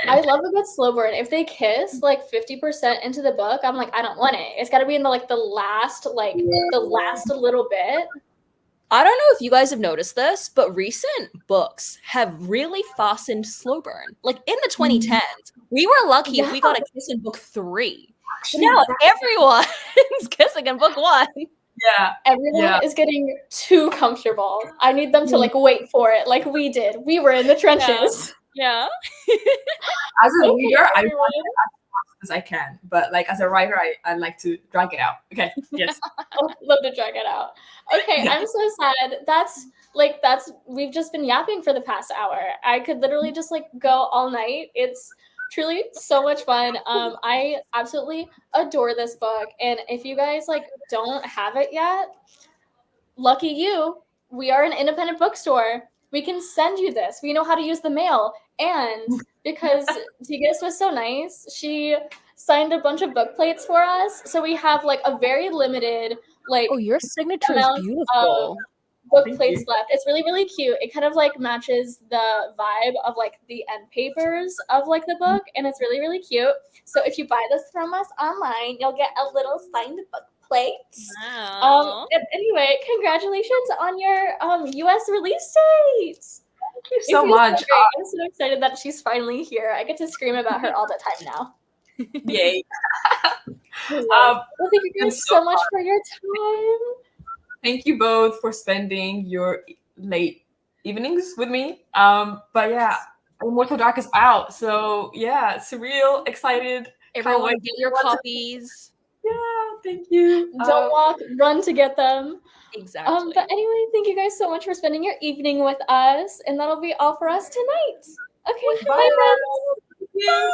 I love a good slow burn. If they kiss like 50% into the book, I'm like, I don't want it. It's got to be in the last little bit. I don't know if you guys have noticed this, but recent books have really fastened slow burn. Like in the 2010s, we were lucky if we got a kiss in book 3. Actually, now everyone's kissing in book 1. Yeah. Everyone is getting too comfortable. I need them to wait for it like we did. We were in the trenches. Yeah. As a reader, I want it as fast as I can, but as a writer, I like to drag it out. Okay. Yes. I love to drag it out. Okay, I'm so sad. That's we've just been yapping for the past hour. I could literally just go all night. It's truly so much fun. I absolutely adore this book, and if you guys don't have it yet, lucky you. We are an independent bookstore. We can send you this. We know how to use the mail. And because Tigist was so nice, she signed a bunch of book plates for us. So we have a very limited oh, your signature is beautiful. Book plates left. It's really, really cute. It kind of matches the vibe of the end papers of the book, and it's really, really cute. So if you buy this from us online, you'll get a little signed book plate. Wow. Anyway, congratulations on your US release date. Thank you so much. So I'm so excited that she's finally here. I get to scream about her all the time now. Yay. Well, thank you guys so much for your time. Thank you both for spending your late evenings with me. But yeah, Immortal Dark is out. So yeah, surreal, excited. Everyone get your copies. Yeah, thank you. Don't walk, run to get them. Exactly. But anyway, thank you guys so much for spending your evening with us. And that'll be all for us tonight. Okay, bye friends. Bye.